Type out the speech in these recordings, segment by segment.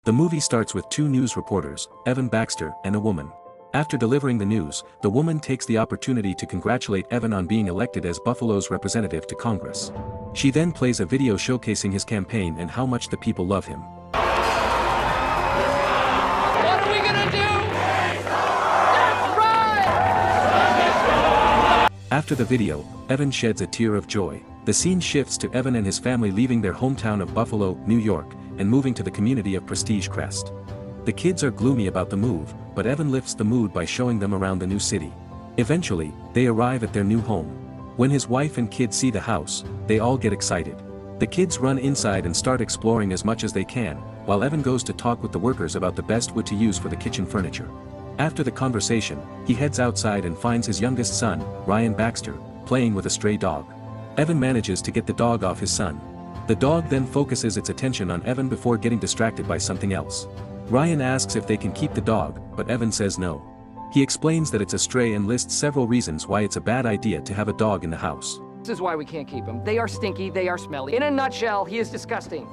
The movie starts with two news reporters, Evan Baxter and a woman. After delivering the news, the woman takes the opportunity to congratulate Evan on being elected as Buffalo's representative to Congress. She then plays a video showcasing his campaign and how much the people love him. What are we gonna do? That's right! After the video, Evan sheds a tear of joy. The scene shifts to Evan and his family leaving their hometown of Buffalo, New York, and moving to the community of Prestige Crest. The kids are gloomy about the move, but Evan lifts the mood by showing them around the new city. Eventually, they arrive at their new home. When his wife and kids see the house, they all get excited. The kids run inside and start exploring as much as they can, while Evan goes to talk with the workers about the best wood to use for the kitchen furniture. After the conversation, he heads outside and finds his youngest son, Ryan Baxter, playing with a stray dog. Evan manages to get the dog off his son. The dog then focuses its attention on Evan before getting distracted by something else. Ryan asks if they can keep the dog, but Evan says no. He explains that it's a stray and lists several reasons why it's a bad idea to have a dog in the house. This is why we can't keep him. They are stinky, they are smelly. In a nutshell, he is disgusting.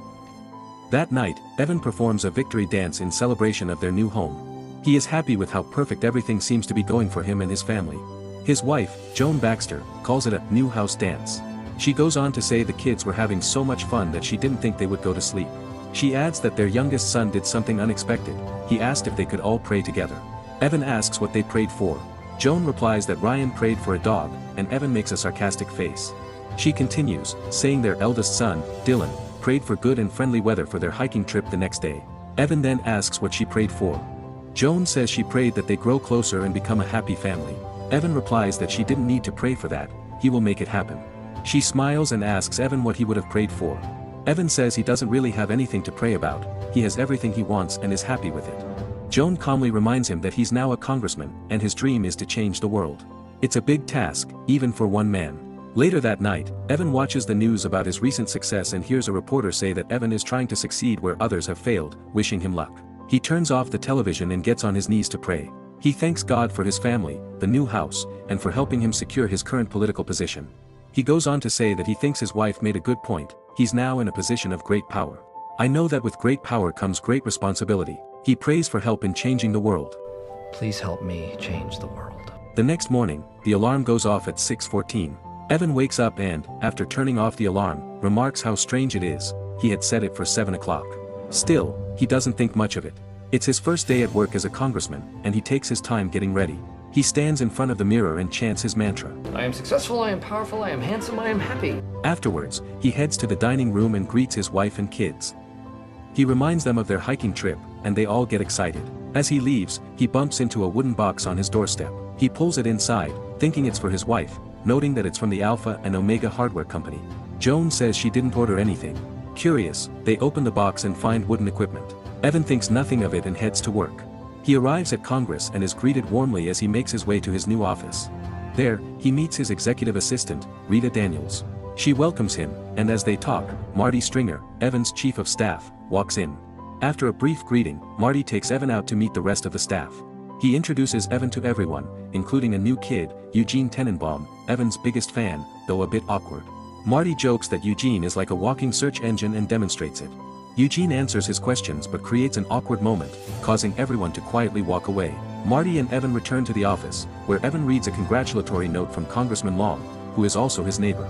That night, Evan performs a victory dance in celebration of their new home. He is happy with how perfect everything seems to be going for him and his family. His wife, Joan Baxter, calls it a new house dance. She goes on to say the kids were having so much fun that she didn't think they would go to sleep. She adds that their youngest son did something unexpected. He asked if they could all pray together. Evan asks what they prayed for. Joan replies that Ryan prayed for a dog, and Evan makes a sarcastic face. She continues, saying their eldest son, Dylan, prayed for good and friendly weather for their hiking trip the next day. Evan then asks what she prayed for. Joan says she prayed that they grow closer and become a happy family. Evan replies that she didn't need to pray for that, he will make it happen. She smiles and asks Evan what he would have prayed for. Evan says he doesn't really have anything to pray about, he has everything he wants and is happy with it. Joan calmly reminds him that he's now a congressman, and his dream is to change the world. It's a big task, even for one man. Later that night, Evan watches the news about his recent success and hears a reporter say that Evan is trying to succeed where others have failed, wishing him luck. He turns off the television and gets on his knees to pray. He thanks God for his family, the new house, and for helping him secure his current political position. He goes on to say that he thinks his wife made a good point, he's now in a position of great power. I know that with great power comes great responsibility. He prays for help in changing the world. Please help me change the world. The next morning, the alarm goes off at 6:14. Evan wakes up and, after turning off the alarm, remarks how strange it is, he had set it for 7 o'clock. Still, he doesn't think much of it. It's his first day at work as a congressman, and he takes his time getting ready. He stands in front of the mirror and chants his mantra. I am successful, I am powerful, I am handsome, I am happy. Afterwards, he heads to the dining room and greets his wife and kids. He reminds them of their hiking trip, and they all get excited. As he leaves, he bumps into a wooden box on his doorstep. He pulls it inside, thinking it's for his wife, noting that it's from the Alpha and Omega hardware company. Joan says she didn't order anything. Curious, they open the box and find wooden equipment. Evan thinks nothing of it and heads to work. He arrives at Congress and is greeted warmly as he makes his way to his new office. There, he meets his executive assistant, Rita Daniels. She welcomes him, and as they talk, Marty Stringer, Evan's chief of staff, walks in. After a brief greeting, Marty takes Evan out to meet the rest of the staff. He introduces Evan to everyone, including a new kid, Eugene Tenenbaum, Evan's biggest fan, though a bit awkward. Marty jokes that Eugene is like a walking search engine and demonstrates it. Eugene answers his questions but creates an awkward moment, causing everyone to quietly walk away. Marty and Evan return to the office, where Evan reads a congratulatory note from Congressman Long, who is also his neighbor.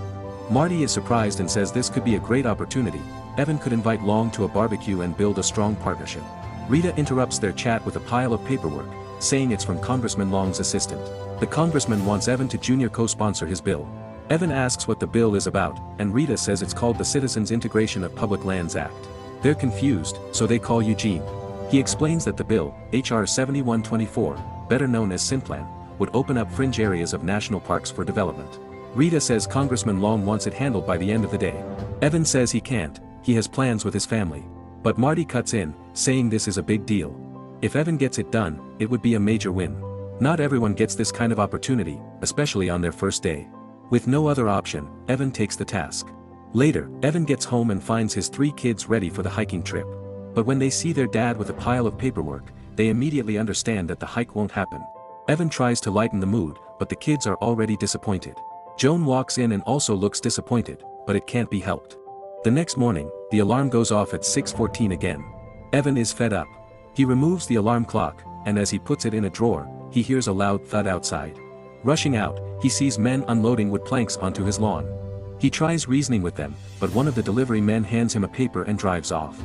Marty is surprised and says this could be a great opportunity. Evan could invite Long to a barbecue and build a strong partnership. Rita interrupts their chat with a pile of paperwork, saying it's from Congressman Long's assistant. The congressman wants Evan to junior co-sponsor his bill. Evan asks what the bill is about, and Rita says it's called the Citizens Integration of Public Lands Act. They're confused, so they call Eugene. He explains that the bill, H.R. 7124, better known as Simplan, would open up fringe areas of national parks for development. Rita says Congressman Long wants it handled by the end of the day. Evan says he can't, he has plans with his family. But Marty cuts in, saying this is a big deal. If Evan gets it done, it would be a major win. Not everyone gets this kind of opportunity, especially on their first day. With no other option, Evan takes the task. Later, Evan gets home and finds his 3 kids ready for the hiking trip. But when they see their dad with a pile of paperwork, they immediately understand that the hike won't happen. Evan tries to lighten the mood, but the kids are already disappointed. Joan walks in and also looks disappointed, but it can't be helped. The next morning, the alarm goes off at 6:14 again. Evan is fed up. He removes the alarm clock, and as he puts it in a drawer, he hears a loud thud outside. Rushing out, he sees men unloading wood planks onto his lawn. He tries reasoning with them, but one of the delivery men hands him a paper and drives off.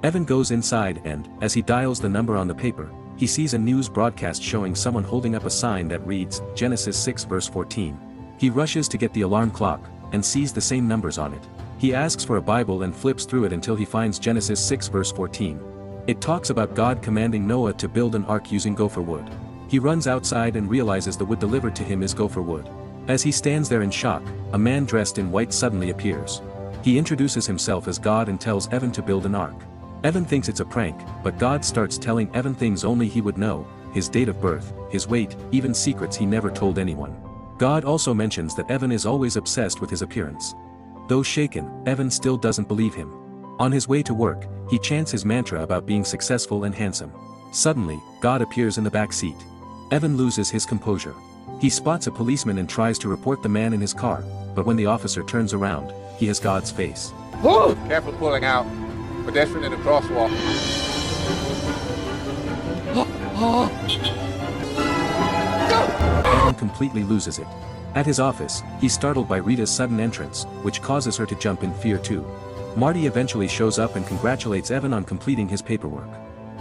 Evan goes inside and, as he dials the number on the paper, he sees a news broadcast showing someone holding up a sign that reads, Genesis 6 verse 14. He rushes to get the alarm clock, and sees the same numbers on it. He asks for a Bible and flips through it until he finds Genesis 6 verse 14. It talks about God commanding Noah to build an ark using gopher wood. He runs outside and realizes the wood delivered to him is gopher wood. As he stands there in shock, a man dressed in white suddenly appears. He introduces himself as God and tells Evan to build an ark. Evan thinks it's a prank, but God starts telling Evan things only he would know, his date of birth, his weight, even secrets he never told anyone. God also mentions that Evan is always obsessed with his appearance. Though shaken, Evan still doesn't believe him. On his way to work, he chants his mantra about being successful and handsome. Suddenly, God appears in the back seat. Evan loses his composure. He spots a policeman and tries to report the man in his car, but when the officer turns around, he has God's face. Whoa! Careful pulling out. Pedestrian in the crosswalk. Evan completely loses it. At his office, he's startled by Rita's sudden entrance, which causes her to jump in fear too. Marty eventually shows up and congratulates Evan on completing his paperwork.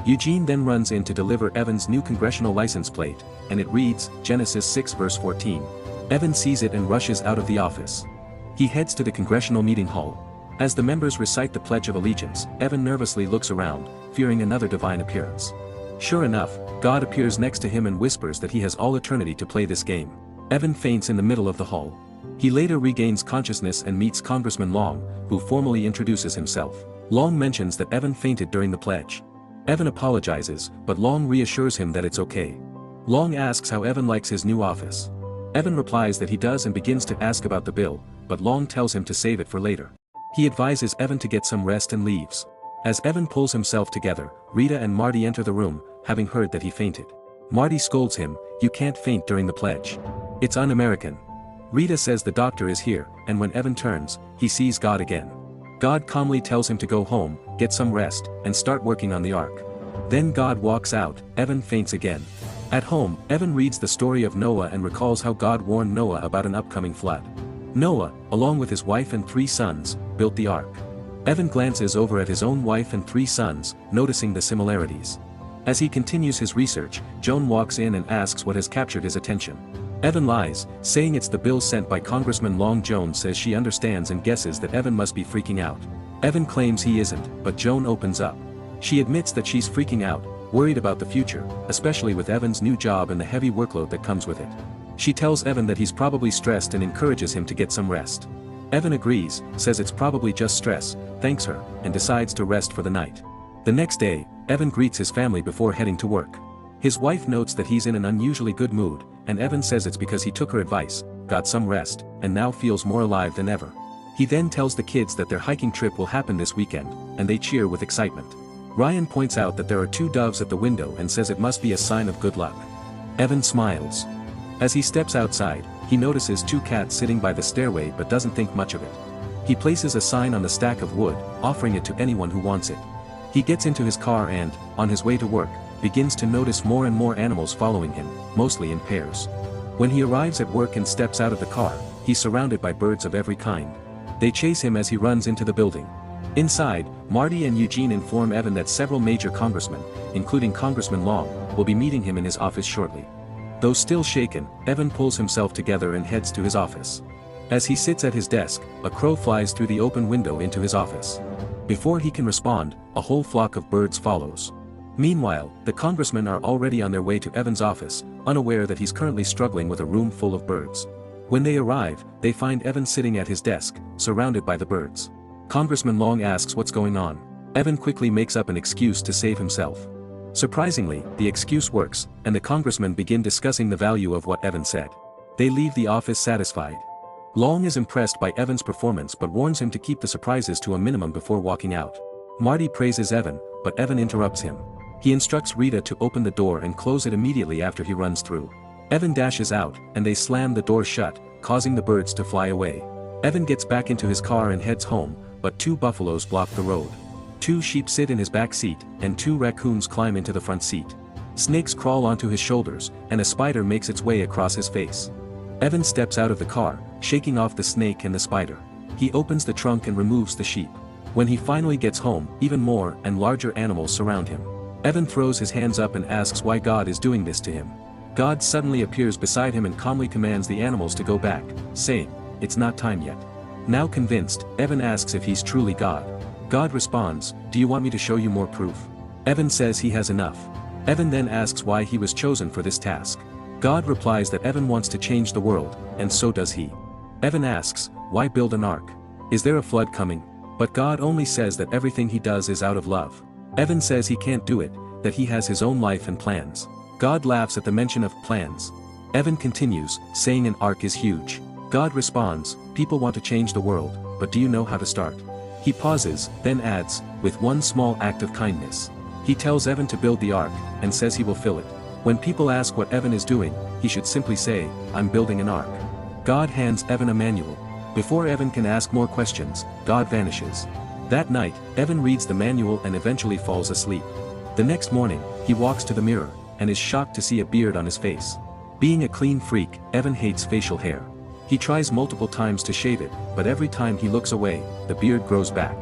Eugene then runs in to deliver Evan's new congressional license plate, and it reads, Genesis 6 verse 14. Evan sees it and rushes out of the office. He heads to the congressional meeting hall. As the members recite the Pledge of Allegiance, Evan nervously looks around, fearing another divine appearance. Sure enough, God appears next to him and whispers that he has all eternity to play this game. Evan faints in the middle of the hall. He later regains consciousness and meets Congressman Long, who formally introduces himself. Long mentions that Evan fainted during the pledge. Evan apologizes, but Long reassures him that it's okay. Long asks how Evan likes his new office. Evan replies that he does and begins to ask about the bill, but Long tells him to save it for later. He advises Evan to get some rest and leaves. As Evan pulls himself together, Rita and Marty enter the room, having heard that he fainted. Marty scolds him, "You can't faint during the pledge. It's un-American." Rita says the doctor is here, and when Evan turns, he sees God again. God calmly tells him to go home, get some rest, and start working on the ark. Then God walks out, Evan faints again. At home, Evan reads the story of Noah and recalls how God warned Noah about an upcoming flood. Noah, along with his wife and 3 sons, built the ark. Evan glances over at his own wife and 3 sons, noticing the similarities. As he continues his research, Joan walks in and asks what has captured his attention. Evan lies, saying it's the bill sent by Congressman Long. Joan says she understands and guesses that Evan must be freaking out. Evan claims he isn't, but Joan opens up. She admits that she's freaking out, worried about the future, especially with Evan's new job and the heavy workload that comes with it. She tells Evan that he's probably stressed and encourages him to get some rest. Evan agrees, says it's probably just stress, thanks her, and decides to rest for the night. The next day, Evan greets his family before heading to work. His wife notes that he's in an unusually good mood, and Evan says it's because he took her advice, got some rest, and now feels more alive than ever. He then tells the kids that their hiking trip will happen this weekend, and they cheer with excitement. Ryan points out that there are 2 doves at the window and says it must be a sign of good luck. Evan smiles. As he steps outside, he notices 2 cats sitting by the stairway but doesn't think much of it. He places a sign on the stack of wood, offering it to anyone who wants it. He gets into his car and, on his way to work, begins to notice more and more animals following him, mostly in pairs. When he arrives at work and steps out of the car, he's surrounded by birds of every kind. They chase him as he runs into the building. Inside, Marty and Eugene inform Evan that several major congressmen, including Congressman Long, will be meeting him in his office shortly. Though still shaken, Evan pulls himself together and heads to his office. As he sits at his desk, a crow flies through the open window into his office. Before he can respond, a whole flock of birds follows. Meanwhile, the congressmen are already on their way to Evan's office, unaware that he's currently struggling with a room full of birds. When they arrive, they find Evan sitting at his desk, surrounded by the birds. Congressman Long asks what's going on. Evan quickly makes up an excuse to save himself. Surprisingly, the excuse works, and the congressmen begin discussing the value of what Evan said. They leave the office satisfied. Long is impressed by Evan's performance but warns him to keep the surprises to a minimum before walking out. Marty praises Evan, but Evan interrupts him. He instructs Rita to open the door and close it immediately after he runs through. Evan dashes out, and they slam the door shut, causing the birds to fly away. Evan gets back into his car and heads home, but 2 buffaloes block the road. 2 sheep sit in his back seat, and 2 raccoons climb into the front seat. Snakes crawl onto his shoulders, and a spider makes its way across his face. Evan steps out of the car, shaking off the snake and the spider. He opens the trunk and removes the sheep. When he finally gets home, even more and larger animals surround him. Evan throws his hands up and asks why God is doing this to him. God suddenly appears beside him and calmly commands the animals to go back, saying, "It's not time yet." Now convinced, Evan asks if he's truly God. God responds, "Do you want me to show you more proof?" Evan says he has enough. Evan then asks why he was chosen for this task. God replies that Evan wants to change the world, and so does he. Evan asks, why build an ark? Is there a flood coming? But God only says that everything he does is out of love. Evan says he can't do it, that he has his own life and plans. God laughs at the mention of plans. Evan continues, saying an ark is huge. God responds, people want to change the world, but do you know how to start? He pauses, then adds, with one small act of kindness. He tells Evan to build the ark, and says he will fill it. When people ask what Evan is doing, he should simply say, I'm building an ark. God hands Evan a manual. Before Evan can ask more questions, God vanishes. That night, Evan reads the manual and eventually falls asleep. The next morning, he walks to the mirror, and is shocked to see a beard on his face. Being a clean freak, Evan hates facial hair. He tries multiple times to shave it, but every time he looks away, the beard grows back.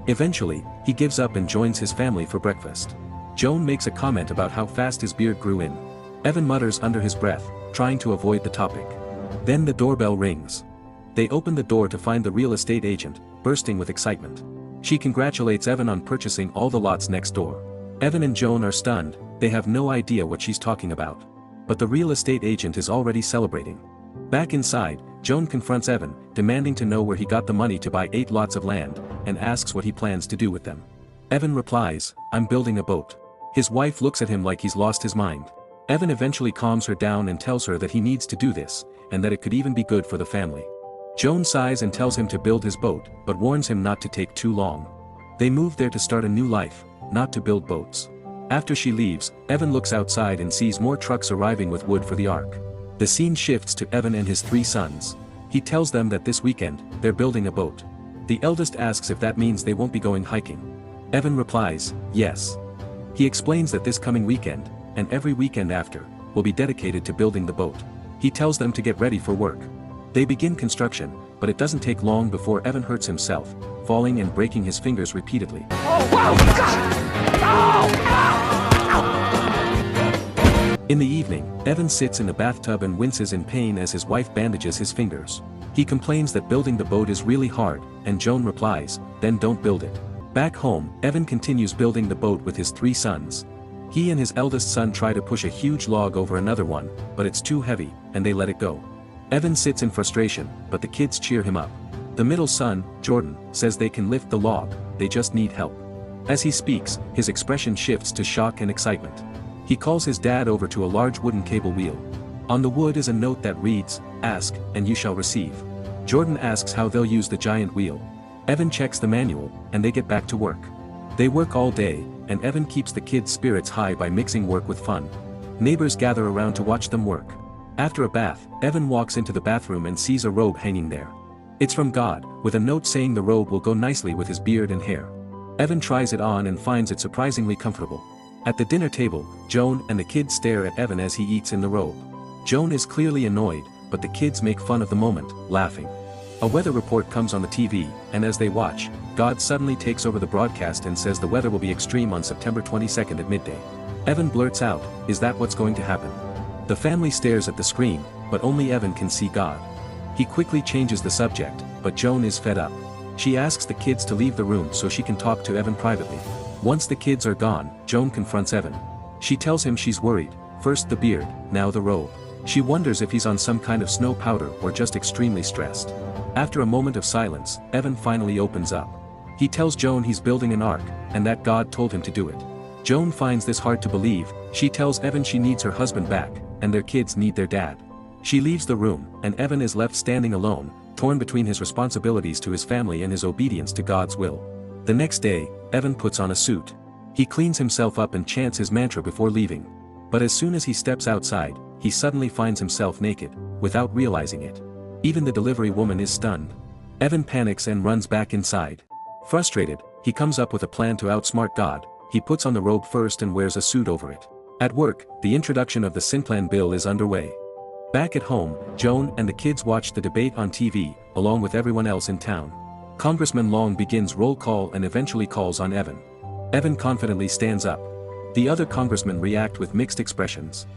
Eventually, he gives up and joins his family for breakfast. Joan makes a comment about how fast his beard grew in. Evan mutters under his breath, trying to avoid the topic. Then the doorbell rings. They open the door to find the real estate agent, bursting with excitement. She congratulates Evan on purchasing all the lots next door. Evan and Joan are stunned, they have no idea what she's talking about. But the real estate agent is already celebrating. Back inside, Joan confronts Evan, demanding to know where he got the money to buy 8 lots of land, and asks what he plans to do with them. Evan replies, I'm building a boat. His wife looks at him like he's lost his mind. Evan eventually calms her down and tells her that he needs to do this, and that it could even be good for the family. Joan sighs and tells him to build his boat, but warns him not to take too long. They move there to start a new life, not to build boats. After she leaves, Evan looks outside and sees more trucks arriving with wood for the ark. The scene shifts to Evan and his 3 sons. He tells them that this weekend, they're building a boat. The eldest asks if that means they won't be going hiking. Evan replies, yes. He explains that this coming weekend, and every weekend after, will be dedicated to building the boat. He tells them to get ready for work. They begin construction, but it doesn't take long before Evan hurts himself, falling and breaking his fingers repeatedly. In the evening, Evan sits in the bathtub and winces in pain as his wife bandages his fingers. He complains that building the boat is really hard, and Joan replies, then don't build it. Back home, Evan continues building the boat with his 3 sons. He and his eldest son try to push a huge log over another one, but it's too heavy, and they let it go. Evan sits in frustration, but the kids cheer him up. The middle son, Jordan, says they can lift the log, they just need help. As he speaks, his expression shifts to shock and excitement. He calls his dad over to a large wooden cable wheel. On the wood is a note that reads, ask, and you shall receive. Jordan asks how they'll use the giant wheel. Evan checks the manual, and they get back to work. They work all day, and Evan keeps the kids' spirits high by mixing work with fun. Neighbors gather around to watch them work. After a bath, Evan walks into the bathroom and sees a robe hanging there. It's from God, with a note saying the robe will go nicely with his beard and hair. Evan tries it on and finds it surprisingly comfortable. At the dinner table, Joan and the kids stare at Evan as he eats in the robe. Joan is clearly annoyed, but the kids make fun of the moment, laughing. A weather report comes on the TV, and as they watch, God suddenly takes over the broadcast and says the weather will be extreme on September 22nd at midday. Evan blurts out, is that what's going to happen? The family stares at the screen, but only Evan can see God. He quickly changes the subject, but Joan is fed up. She asks the kids to leave the room so she can talk to Evan privately. Once the kids are gone, Joan confronts Evan. She tells him she's worried, first the beard, now the robe. She wonders if he's on some kind of snow powder or just extremely stressed. After a moment of silence, Evan finally opens up. He tells Joan he's building an ark, and that God told him to do it. Joan finds this hard to believe. She tells Evan she needs her husband back, and their kids need their dad. She leaves the room, and Evan is left standing alone, torn between his responsibilities to his family and his obedience to God's will. The next day, Evan puts on a suit. He cleans himself up and chants his mantra before leaving. But as soon as he steps outside, he suddenly finds himself naked, without realizing it. Even the delivery woman is stunned. Evan panics and runs back inside. Frustrated, he comes up with a plan to outsmart God. He puts on the robe first and wears a suit over it. At work, the introduction of the Sinplan bill is underway. Back at home, Joan and the kids watch the debate on TV, along with everyone else in town. Congressman Long begins roll call and eventually calls on Evan. Evan confidently stands up. The other congressmen react with mixed expressions.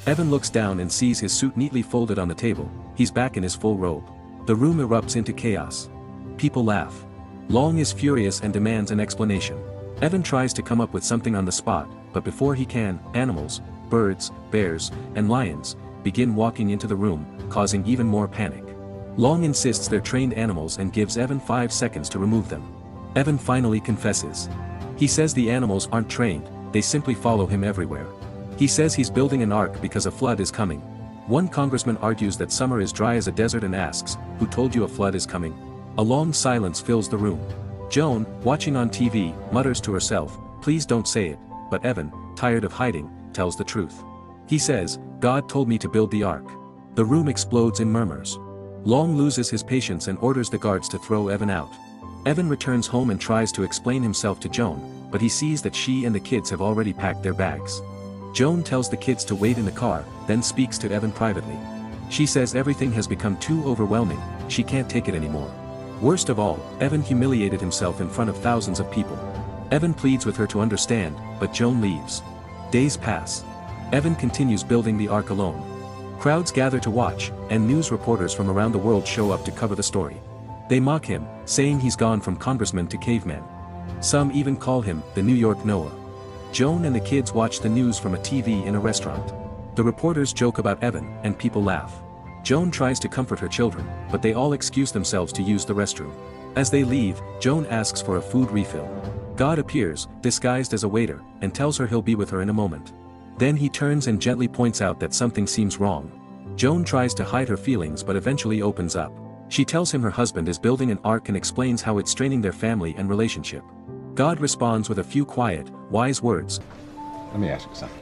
Evan looks down and sees his suit neatly folded on the table. He's back in his full robe. The room erupts into chaos. People laugh. Long is furious and demands an explanation. Evan tries to come up with something on the spot, but before he can, animals, birds, bears, and lions, begin walking into the room, causing even more panic. Long insists they're trained animals and gives Evan 5 seconds to remove them. Evan finally confesses. He says the animals aren't trained, they simply follow him everywhere. He says he's building an ark because a flood is coming. One congressman argues that summer is dry as a desert and asks, "Who told you a flood is coming?" A long silence fills the room. Joan, watching on TV, mutters to herself, "Please don't say it," but Evan, tired of hiding, tells the truth. He says, "God told me to build the ark." The room explodes in murmurs. Long loses his patience and orders the guards to throw Evan out. Evan returns home and tries to explain himself to Joan, but he sees that she and the kids have already packed their bags. Joan tells the kids to wait in the car, then speaks to Evan privately. She says everything has become too overwhelming, she can't take it anymore. Worst of all, Evan humiliated himself in front of thousands of people. Evan pleads with her to understand, but Joan leaves. Days pass. Evan continues building the ark alone. Crowds gather to watch, and news reporters from around the world show up to cover the story. They mock him, saying he's gone from congressman to caveman. Some even call him the New York Noah. Joan and the kids watch the news from a TV in a restaurant. The reporters joke about Evan, and people laugh. Joan tries to comfort her children, but they all excuse themselves to use the restroom. As they leave, Joan asks for a food refill. God appears, disguised as a waiter, and tells her he'll be with her in a moment. Then he turns and gently points out that something seems wrong. Joan tries to hide her feelings but eventually opens up. She tells him her husband is building an ark and explains how it's straining their family and relationship. God responds with a few quiet, wise words. Let me ask you something.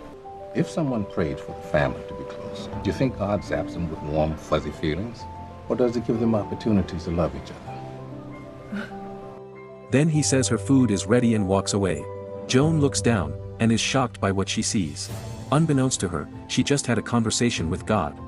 If someone prayed for the family to be close, do you think God zaps them with warm, fuzzy feelings? Or does it give them opportunities to love each other? Then he says her food is ready and walks away. Joan looks down, and is shocked by what she sees. Unbeknownst to her, she just had a conversation with God.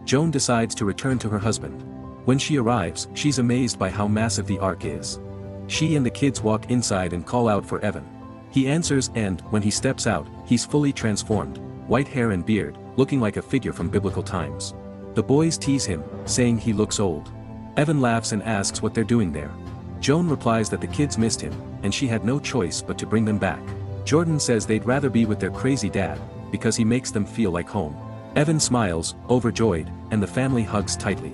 Joan decides to return to her husband. When she arrives, she's amazed by how massive the ark is. She and the kids walk inside and call out for Evan. He answers and, when he steps out, he's fully transformed, white hair and beard, looking like a figure from biblical times. The boys tease him, saying he looks old. Evan laughs and asks what they're doing there. Joan replies that the kids missed him, and she had no choice but to bring them back. Jordan says they'd rather be with their crazy dad, because he makes them feel like home. Evan smiles, overjoyed, and the family hugs tightly.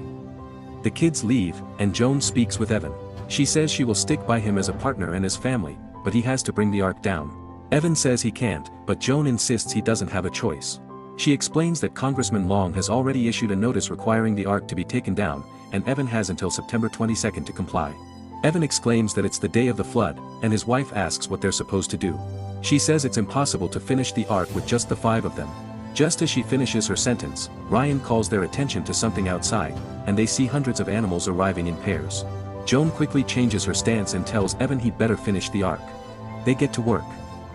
The kids leave, and Joan speaks with Evan. She says she will stick by him as a partner and as family, but he has to bring the ark down. Evan says he can't, but Joan insists he doesn't have a choice. She explains that Congressman Long has already issued a notice requiring the ark to be taken down, and Evan has until September 22nd to comply. Evan exclaims that it's the day of the flood, and his wife asks what they're supposed to do. She says it's impossible to finish the ark with just the 5 of them. Just as she finishes her sentence, Ryan calls their attention to something outside, and they see hundreds of animals arriving in pairs. Joan quickly changes her stance and tells Evan he'd better finish the ark. They get to work.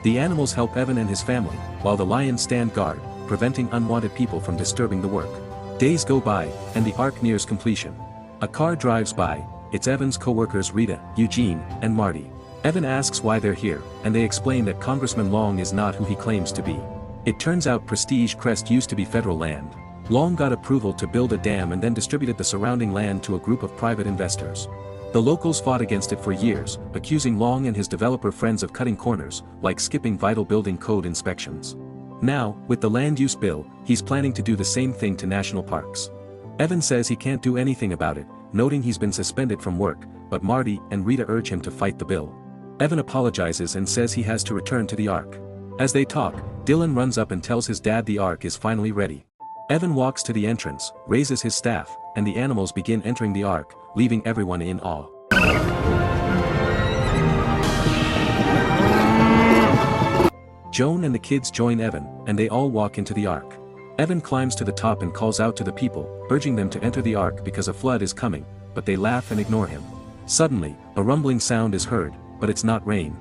The animals help Evan and his family, while the lions stand guard, preventing unwanted people from disturbing the work. Days go by, and the ark nears completion. A car drives by. It's Evan's co-workers Rita, Eugene, and Marty. Evan asks why they're here, and they explain that Congressman Long is not who he claims to be. It turns out Prestige Crest used to be federal land. Long got approval to build a dam and then distributed the surrounding land to a group of private investors. The locals fought against it for years, accusing Long and his developer friends of cutting corners, like skipping vital building code inspections. Now, with the land use bill, he's planning to do the same thing to national parks. Evan says he can't do anything about it, noting he's been suspended from work, but Marty and Rita urge him to fight the bill. Evan apologizes and says he has to return to the ark. As they talk, Dylan runs up and tells his dad the ark is finally ready. Evan walks to the entrance, raises his staff, and the animals begin entering the ark, leaving everyone in awe. Joan and the kids join Evan, and they all walk into the ark. Evan climbs to the top and calls out to the people, urging them to enter the ark because a flood is coming, but they laugh and ignore him. Suddenly, a rumbling sound is heard, but it's not rain.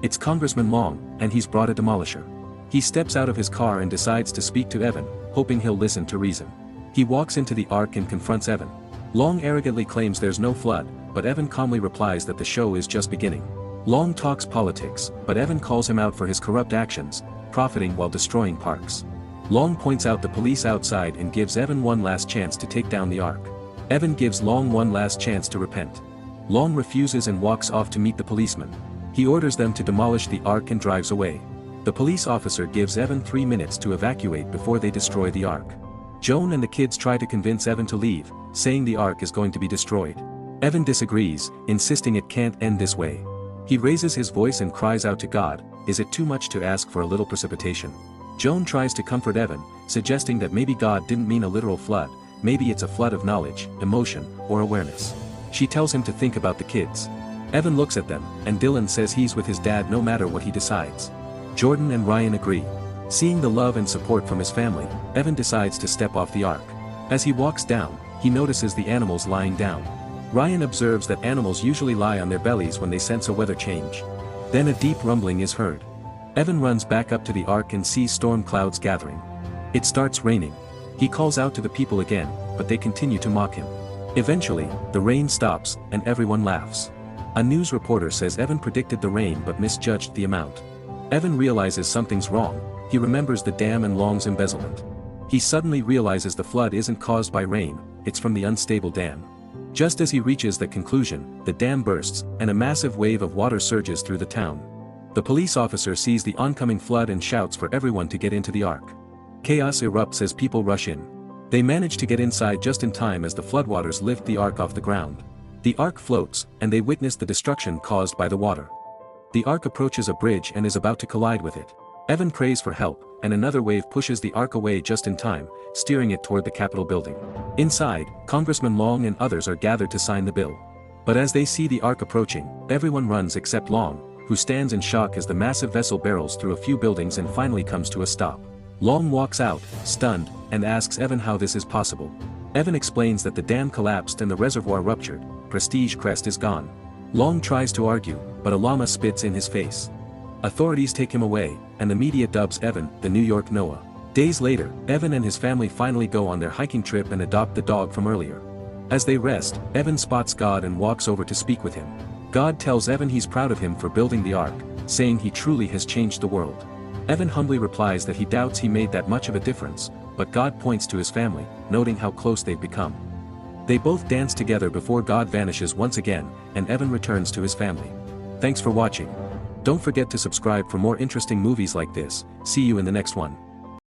It's Congressman Long, and he's brought a demolisher. He steps out of his car and decides to speak to Evan, hoping he'll listen to reason. He walks into the Ark and confronts Evan. Long arrogantly claims there's no flood, but Evan calmly replies that the show is just beginning. Long talks politics, but Evan calls him out for his corrupt actions, profiting while destroying parks. Long points out the police outside and gives Evan one last chance to take down the Ark. Evan gives Long one last chance to repent. Long refuses and walks off to meet the policeman. He orders them to demolish the Ark and drives away. The police officer gives Evan 3 minutes to evacuate before they destroy the Ark. Joan and the kids try to convince Evan to leave, saying the Ark is going to be destroyed. Evan disagrees, insisting it can't end this way. He raises his voice and cries out to God, "Is it too much to ask for a little precipitation?" Joan tries to comfort Evan, suggesting that maybe God didn't mean a literal flood, maybe it's a flood of knowledge, emotion, or awareness. She tells him to think about the kids. Evan looks at them, and Dylan says he's with his dad no matter what he decides. Jordan and Ryan agree. Seeing the love and support from his family, Evan decides to step off the Ark. As he walks down, he notices the animals lying down. Ryan observes that animals usually lie on their bellies when they sense a weather change. Then a deep rumbling is heard. Evan runs back up to the Ark and sees storm clouds gathering. It starts raining. He calls out to the people again, but they continue to mock him. Eventually, the rain stops, and everyone laughs. A news reporter says Evan predicted the rain but misjudged the amount. Evan realizes something's wrong. He remembers the dam and Long's embezzlement. He suddenly realizes the flood isn't caused by rain, it's from the unstable dam. Just as he reaches that conclusion, the dam bursts, and a massive wave of water surges through the town. The police officer sees the oncoming flood and shouts for everyone to get into the Ark. Chaos erupts as people rush in. They manage to get inside just in time as the floodwaters lift the Ark off the ground. The Ark floats, and they witness the destruction caused by the water. The Ark approaches a bridge and is about to collide with it. Evan prays for help, and another wave pushes the Ark away just in time, steering it toward the Capitol building. Inside, Congressman Long and others are gathered to sign the bill. But as they see the Ark approaching, everyone runs except Long, who stands in shock as the massive vessel barrels through a few buildings and finally comes to a stop. Long walks out, stunned, and asks Evan how this is possible. Evan explains that the dam collapsed and the reservoir ruptured. Prestige Crest is gone. Long tries to argue, but a llama spits in his face. Authorities take him away, and the media dubs Evan the New York Noah. Days later, Evan and his family finally go on their hiking trip and adopt the dog from earlier. As they rest, Evan spots God and walks over to speak with him. God tells Evan he's proud of him for building the Ark, saying he truly has changed the world. Evan humbly replies that he doubts he made that much of a difference, but God points to his family, noting how close they've become. They both dance together before God vanishes once again, and Evan returns to his family. Thanks for watching. Don't forget to subscribe for more interesting movies like this. See you in the next one.